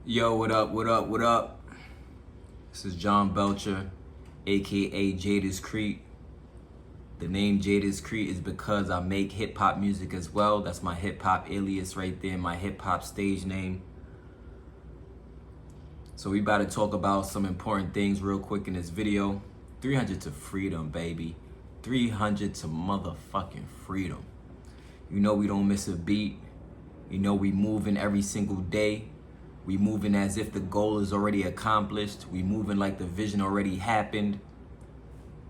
Yo, what up, what up, what up? This is Jon Belcher, aka Jadiscrete. The name Jadiscrete is because I make hip hop music as well. That's my hip hop alias right there, my hip hop stage name. So we about to talk about some important things real quick in this video. 300 to freedom, baby. 300 to motherfucking freedom. You know we don't miss a beat. You know we moving every single day. We moving as if the goal is already accomplished. We moving like the vision already happened.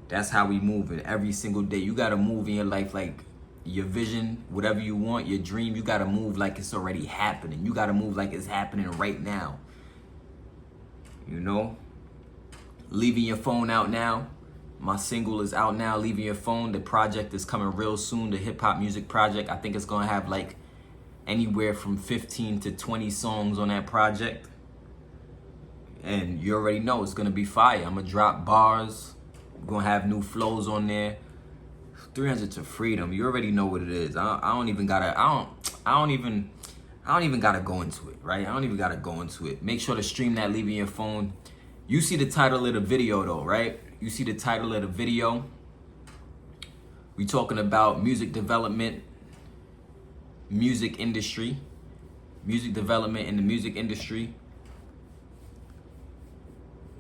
That's how we moving every single day. You gotta move in your life like your vision, whatever you want, your dream, you gotta move like it's already happening. You gotta move like it's happening right now. You know? Leaving your phone out now. My single is out now, Leaving Your Phone. The project is coming real soon, the hip hop music project. I think it's gonna have like anywhere from 15 to 20 songs on that project. And you already know it's gonna be fire. I'm gonna drop bars. I'm gonna have new flows on there. 300 to freedom. You already know what it is. I don't even gotta go into it, right? I don't even gotta go into it. Make sure to stream that Leaving Your Phone. You see the title of the video though, right? You see the title of the video. We talking about music development, music industry, music development in the music industry.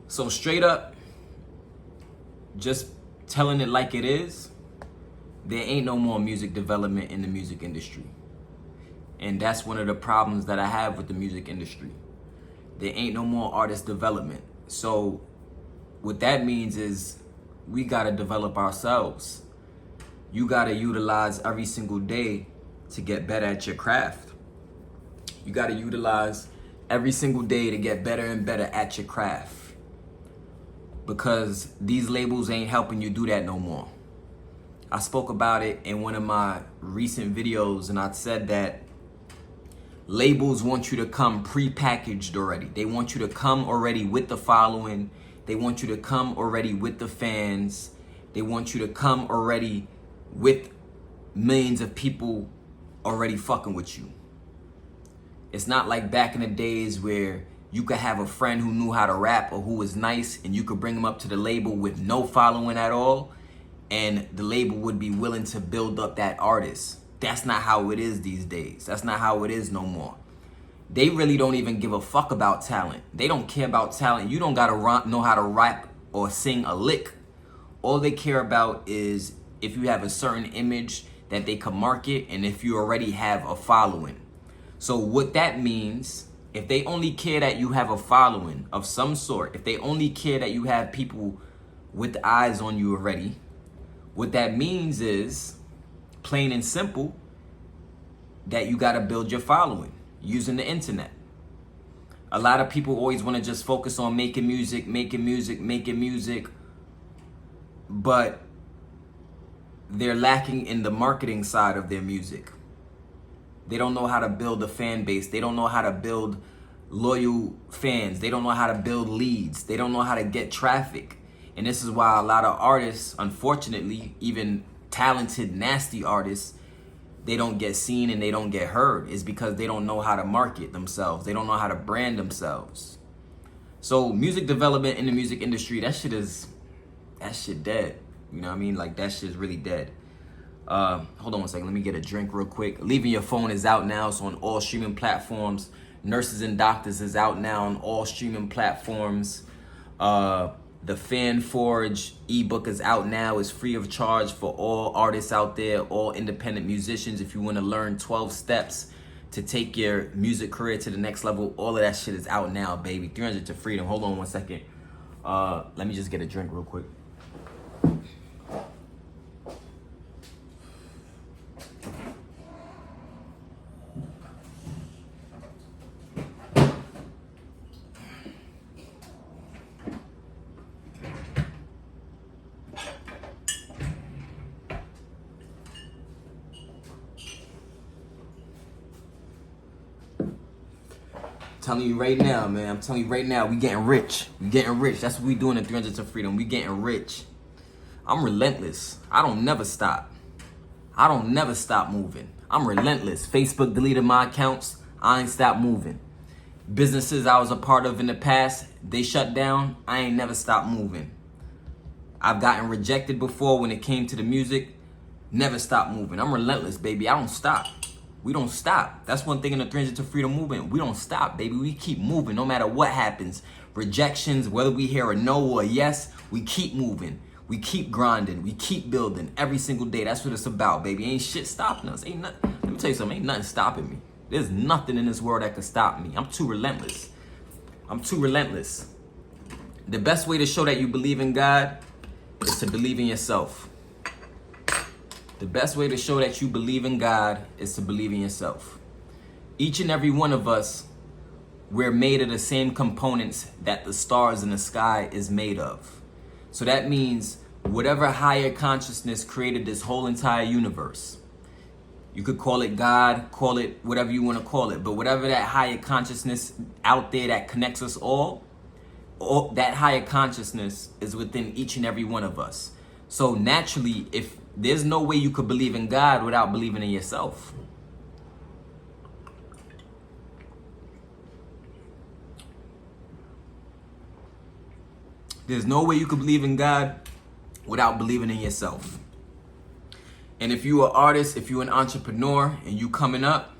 So straight up, just telling it like it is, there ain't no more music development in the music industry. And that's one of the problems that I have with the music industry. There ain't no more artist development. So what that means is we gotta develop ourselves. You gotta utilize every single day to get better at your craft. You gotta utilize every single day to get better and better at your craft. Because these labels ain't helping you do that no more. I spoke about it in one of my recent videos and I said that labels want you to come pre-packaged already. They want you to come already with the following. They want you to come already with the fans. They want you to come already with millions of people already fucking with you. It's not like back in the days where you could have a friend who knew how to rap or who was nice and you could bring him up to the label with no following at all and the label would be willing to build up that artist. That's not how it is these days. That's not how it is no more. They really don't even give a fuck about talent. They don't care about talent. You don't gotta know how to rap or sing a lick. All they care about is if you have a certain image that they can market and if you already have a following. So what that means, if they only care that you have a following of some sort, if they only care that you have people with eyes on you already, what that means is, plain and simple, that you gotta build your following using the internet. A lot of people always wanna just focus on making music, but they're lacking in the marketing side of their music. They don't know how to build a fan base. They don't know how to build loyal fans. They don't know how to build leads. They don't know how to get traffic. And this is why a lot of artists, unfortunately, even talented, nasty artists, they don't get seen and they don't get heard. It's because they don't know how to market themselves. They don't know how to brand themselves. So music development in the music industry, that shit dead. You know what I mean? Like that shit is really dead. Hold on one second. Let me get a drink real quick. Leaving Your Phone is out now. It's on all streaming platforms. Nurses and Doctors is out now on all streaming platforms. The Fan Forge ebook is out now. It's free of charge for all artists out there, all independent musicians. If you want to learn 12 steps to take your music career to the next level, all of that shit is out now, baby. 300 to freedom. Hold on one second. Let me just get a drink real quick. Telling you right now, man. I'm telling you right now, we getting rich. We getting rich. That's what we doing at 300 to freedom. We getting rich. I'm relentless. I don't never stop. I don't never stop moving. I'm relentless. Facebook deleted my accounts. I ain't stopped moving. Businesses I was a part of in the past, they shut down. I ain't never stopped moving. I've gotten rejected before when it came to the music. Never stopped moving. I'm relentless, baby. I don't stop. We don't stop. That's one thing in the 300 to Freedom movement. We don't stop, baby. We keep moving no matter what happens. Rejections, whether we hear a no or a yes, we keep moving. We keep grinding. We keep building every single day. That's what it's about, baby. Ain't shit stopping us. Ain't nothing. Let me tell you something. Ain't nothing stopping me. There's nothing in this world that could stop me. I'm too relentless. I'm too relentless. The best way to show that you believe in God is to believe in yourself. The best way to show that you believe in God is to believe in yourself. Each and every one of us, we're made of the same components that the stars in the sky is made of. So that means whatever higher consciousness created this whole entire universe, you could call it God, call it whatever you want to call it, but whatever that higher consciousness out there that connects us all that higher consciousness is within each and every one of us. So naturally, if there's no way you could believe in God without believing in yourself. There's no way you could believe in God without believing in yourself. And if you're an artist, if you're an entrepreneur and you coming up,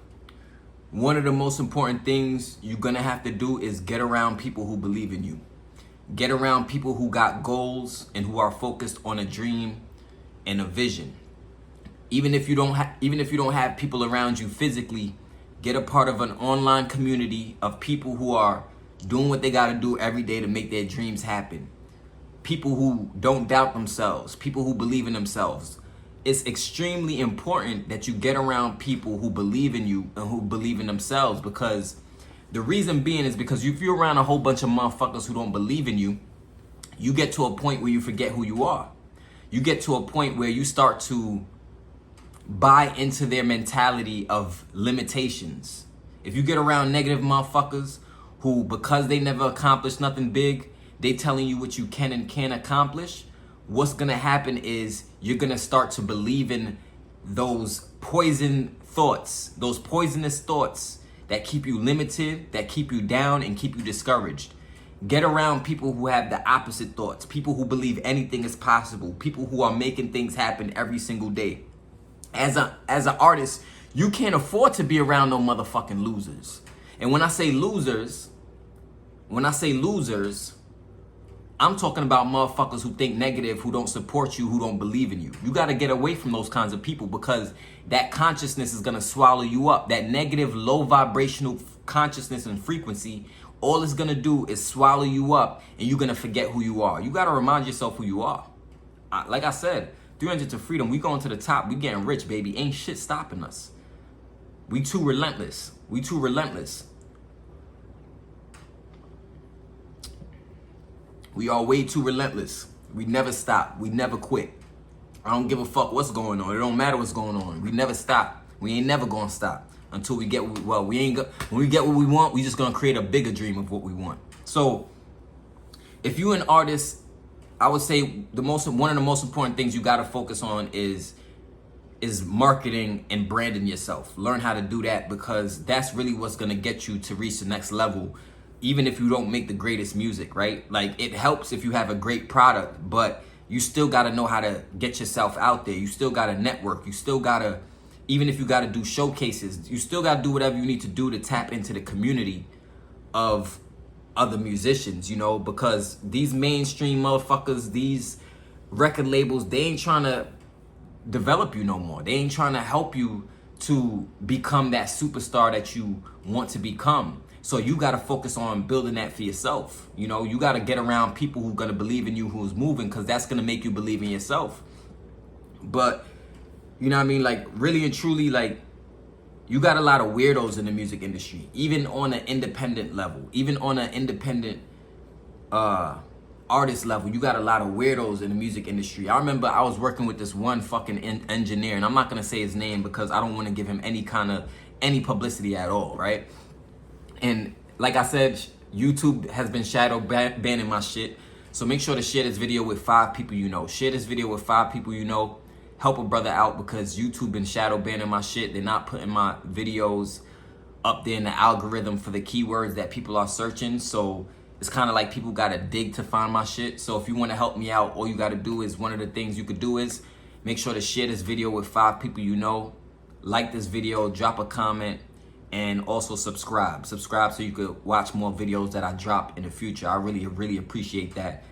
one of the most important things you're gonna have to do is get around people who believe in you. Get around people who got goals and who are focused on a dream and a vision. Even if you don't have people around you physically, get a part of an online community of people who are doing what they gotta do every day to make their dreams happen. People who don't doubt themselves, people who believe in themselves. It's extremely important that you get around people who believe in you and who believe in themselves, because the reason being is because if you're around a whole bunch of motherfuckers who don't believe in you, you get to a point where you forget who you are. You get to a point where you start to buy into their mentality of limitations. If you get around negative motherfuckers who, because they never accomplished nothing big, they telling you what you can and can't accomplish, what's gonna happen is you're gonna start to believe in those poison thoughts, those poisonous thoughts that keep you limited, that keep you down and keep you discouraged. Get around people who have the opposite thoughts, people who believe anything is possible, people who are making things happen every single day. As an artist, you can't afford to be around no motherfucking losers. And when I say losers, I'm talking about motherfuckers who think negative, who don't support you, who don't believe in you. You got to get away from those kinds of people, because that consciousness is going to swallow you up. That negative, low vibrational consciousness and frequency, all it's going to do is swallow you up, and you're going to forget who you are. You got to remind yourself who you are. Like I said, 300 to Freedom, we going to the top. We getting rich, baby. Ain't shit stopping us. We too relentless. We too relentless. We are way too relentless. We never stop. We never quit. I don't give a fuck what's going on. It don't matter what's going on. We never stop. We ain't never gonna stop until we get when we get what we want, we just gonna create a bigger dream of what we want. So if you're an artist, I would say one of the most important things you gotta focus on is marketing and branding yourself. Learn how to do that, because that's really what's gonna get you to reach the next level. Even if you don't make the greatest music, right? Like, it helps if you have a great product, but you still gotta know how to get yourself out there. You still gotta network. You still gotta, even if you gotta do showcases, you still gotta do whatever you need to do to tap into the community of other musicians, you know? Because these mainstream motherfuckers, these record labels, they ain't trying to develop you no more. They ain't trying to help you to become that superstar that you want to become. So you got to focus on building that for yourself. You know, you got to get around people who are going to believe in you, who's moving, because that's going to make you believe in yourself. But, you know what I mean? Like, really and truly, like, you got a lot of weirdos in the music industry, even on an independent level, even on an independent artist level. You got a lot of weirdos in the music industry. I remember I was working with this one fucking engineer, and I'm not going to say his name because I don't want to give him any publicity at all, right? And like I said, YouTube has been shadow banning my shit. So make sure to share this video with 5 people you know. Share this video with 5 people you know. Help a brother out, because YouTube been shadow banning my shit. They're not putting my videos up there in the algorithm for the keywords that people are searching. So it's kind of like people gotta dig to find my shit. So if you want to help me out, all you gotta do is, one of the things you could do is make sure to share this video with 5 people you know, like this video, drop a comment, and also subscribe. Subscribe so you could watch more videos that I drop in the future. I really appreciate that.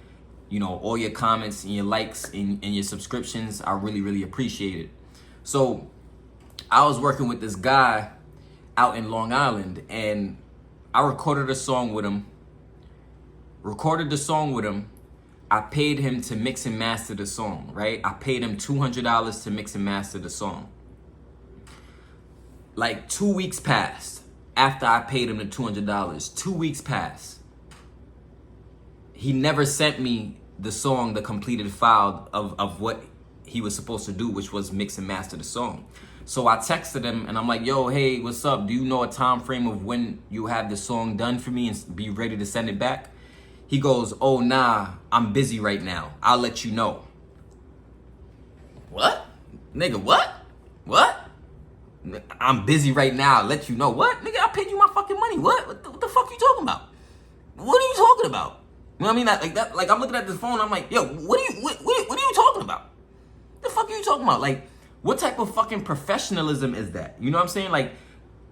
You know, all your comments and your likes and your subscriptions, I really appreciate it. So I was working with this guy out in Long Island, and I recorded the song with him. I paid him to mix and master the song, right? I paid him $200 to mix and master the song. Like 2 weeks passed after I paid him the $200. 2 weeks passed. He never sent me the song, the completed file of what he was supposed to do, which was mix and master the song. So I texted him and I'm like, yo, hey, what's up? Do you know a time frame of when you have the song done for me and be ready to send it back? He goes, oh, nah, I'm busy right now. I'll let you know. What? Nigga, what? What? I'm busy right now. I'll let you know. What? Nigga, I paid you my fucking money. What the fuck you talking about? What are you talking about? You know what I mean? Like that. Like, I'm looking at this phone. I'm like, yo, what are you talking about? The fuck are you talking about? Like, what type of fucking professionalism is that? You know what I'm saying? Like,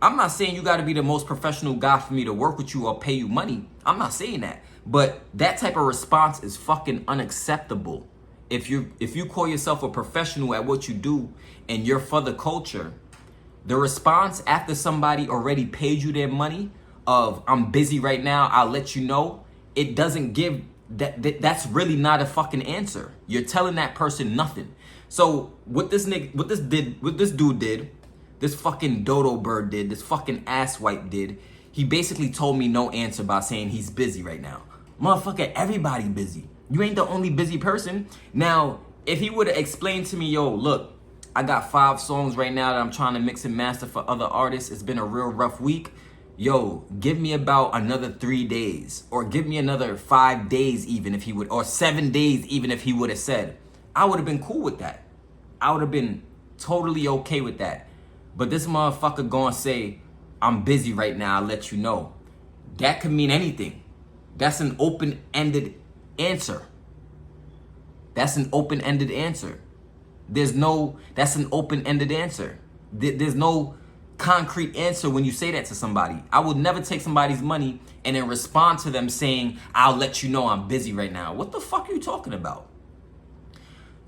I'm not saying you got to be the most professional guy for me to work with you or pay you money. I'm not saying that. But that type of response is fucking unacceptable. If you call yourself a professional at what you do and you're for the culture, the response after somebody already paid you their money of, I'm busy right now, I'll let you know, it doesn't give that's really not a fucking answer. You're telling that person nothing. So what this dude did, this fucking dodo bird did, this fucking asswipe did, he basically told me no answer by saying he's busy right now. Motherfucker, everybody busy. You ain't the only busy person. Now, if he would have explained to me, yo, look, I got 5 songs right now that I'm trying to mix and master for other artists. It's been a real rough week. Yo, give me about another 3 days, or give me another 5 days even if he would, or 7 days even if he would have said, I would have been cool with that. I would have been totally okay with that. But this motherfucker gonna say, I'm busy right now, I'll let you know. That could mean anything. That's an open-ended answer. That's an open-ended answer. That's an open-ended answer. There's no concrete answer when you say that to somebody. I would never take somebody's money and then respond to them saying, I'll let you know I'm busy right now. What the fuck are you talking about?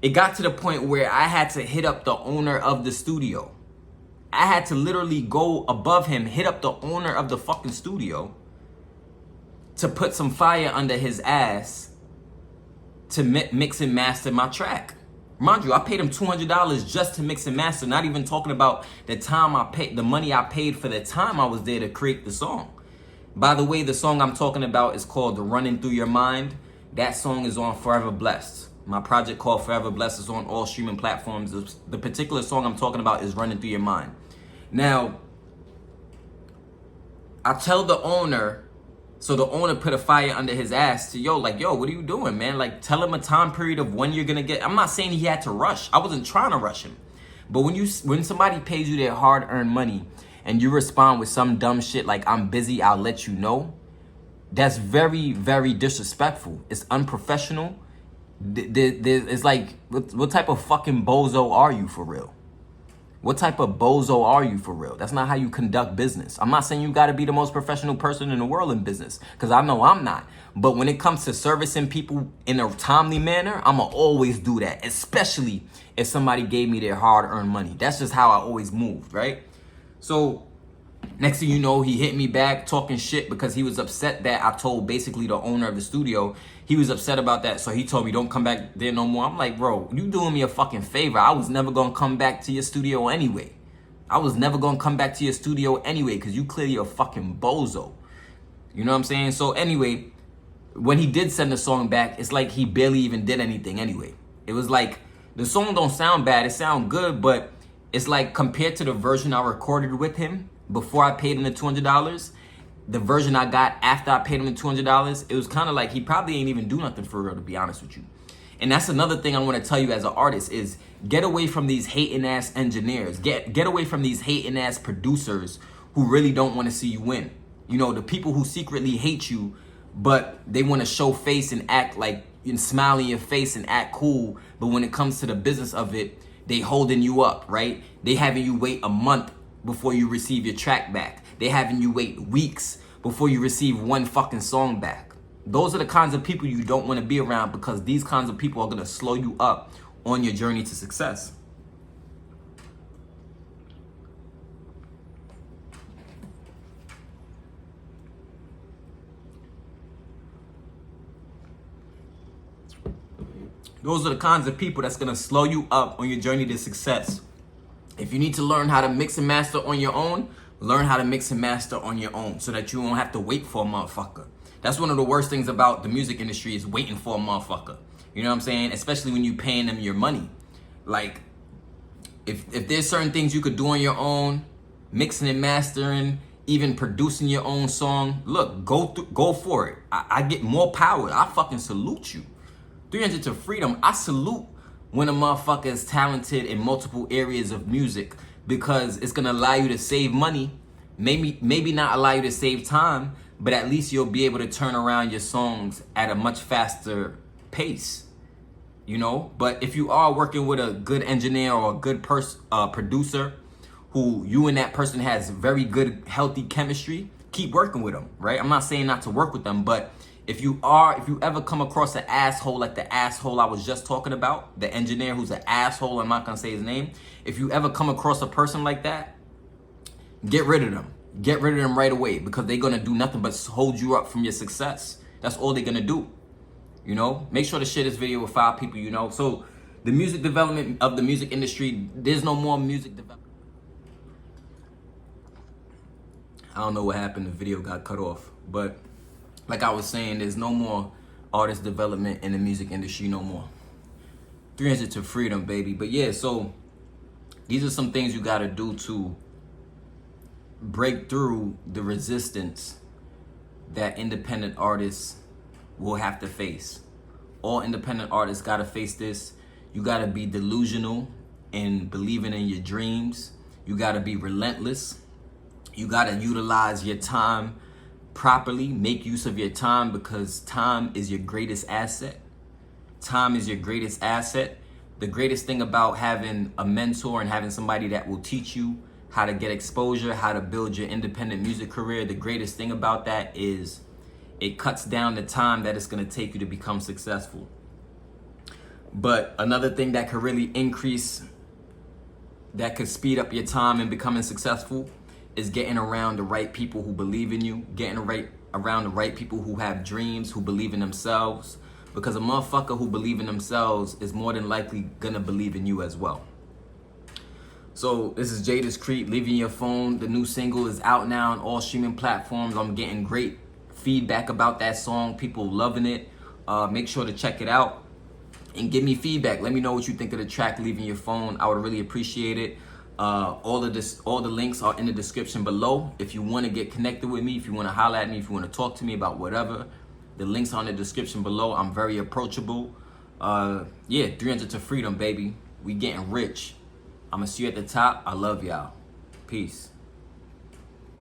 It got to the point where I had to hit up the owner of the studio. I had to literally go above him, hit up the owner of the fucking studio to put some fire under his ass to mix and master my track. Mind you, I paid him $200 just to mix and master, not even talking about the time I paid, the money I paid for the time I was there to create the song. By the way, the song I'm talking about is called Running Through Your Mind. That song is on Forever Blessed. My project called Forever Blessed is on all streaming platforms. The particular song I'm talking about is Running Through Your Mind. Now, I tell the owner, so the owner put a fire under his ass to, yo, what are you doing, man? Like, tell him a time period of when you're gonna get. I'm not saying he had to rush. I wasn't trying to rush him. But when somebody pays you their hard-earned money and you respond with some dumb shit like, I'm busy, I'll let you know, that's very, very disrespectful. It's unprofessional. It's like, what type of fucking bozo are you for real? What type of bozo are you for real? That's not how you conduct business. I'm not saying you got to be the most professional person in the world in business, because I know I'm not. But when it comes to servicing people in a timely manner, I'm going to always do that, especially if somebody gave me their hard-earned money. That's just how I always moved, right? So next thing you know, he hit me back talking shit because he was upset that I told basically the owner of the studio. He was upset about that, so he told me don't come back there no more. I'm like, bro, you doing me a fucking favor. I was never going to come back to your studio anyway. Because you clearly a fucking bozo. You know what I'm saying? So anyway, when he did send the song back, it's like he barely even did anything anyway. It was like, the song don't sound bad. It sound good, but it's like compared to the version I recorded with him before I paid him the $200, the version I got after I paid him the $200, it was kind of like he probably ain't even do nothing for real, to be honest with you. And that's another thing I want to tell you as an artist is get away from these hating ass engineers. Get away from these hating ass producers who really don't want to see you win. You know, the people who secretly hate you, but they want to show face and act like, and smile in your face and act cool. But when it comes to the business of it, they holding you up, right? They having you wait a month before you receive your track back. They having you wait weeks before you receive one fucking song back. Those are the kinds of people you don't want to be around, because these kinds of people are going to slow you up on your journey to success. Those are the kinds of people that's going to slow you up on your journey to success. If you need to learn how to mix and master on your own, learn how to mix and master on your own so that you won't have to wait for a motherfucker. That's one of the worst things about the music industry, is waiting for a motherfucker. You know what I'm saying? Especially when you paying them your money. Like, if there's certain things you could do on your own, mixing and mastering, even producing your own song, look, go for it. I get more power. I fucking salute you. 300 to freedom. I salute when a motherfucker is talented in multiple areas of music, because it's gonna allow you to save money. Maybe not allow you to save time, but at least you'll be able to turn around your songs at a much faster pace. You know, but if you are working with a good engineer or a good producer, who you and that person has very good, healthy chemistry, keep working with them, right? I'm not saying not to work with them, but if you ever come across an asshole like the asshole I was just talking about, the engineer who's an asshole, I'm not gonna say his name. If you ever come across a person like that, get rid of them. Get rid of them right away, because they're gonna do nothing but hold you up from your success. That's all they're gonna do. You know, make sure to share this video with 5 people you know. So the music development of the music industry, there's no more music development. I don't know what happened, the video got cut off, but like I was saying, there's no more artist development in the music industry no more. 300 to freedom, baby. But yeah, so these are some things you gotta do to break through the resistance that independent artists will have to face. All independent artists gotta face this. You gotta be delusional in believing in your dreams. You gotta be relentless. You gotta utilize your time properly. Make use of your time, because time is your greatest asset. Time is your greatest asset. The greatest thing about having a mentor and having somebody that will teach you how to get exposure, how to build your independent music career, the greatest thing about that is it cuts down the time that it's going to take you to become successful. But another thing that could really increase, that could speed up your time in becoming successful, is getting around the right people who believe in you, getting around the right people who have dreams, who believe in themselves. Because a motherfucker who believe in themselves is more than likely gonna believe in you as well. So this is Jay Discreet, Leaving Your Phone. The new single is out now on all streaming platforms. I'm getting great feedback about that song. People loving it. Make sure to check it out and give me feedback. Let me know what you think of the track Leaving Your Phone. I would really appreciate it. All the links are in the description below. If you want to get connected with me, if you want to holler at me, if you want to talk to me about whatever, the links are in the description below. I'm very approachable. Yeah, 300 to freedom, baby. We getting rich. I'm gonna see you at the top. I love y'all. Peace.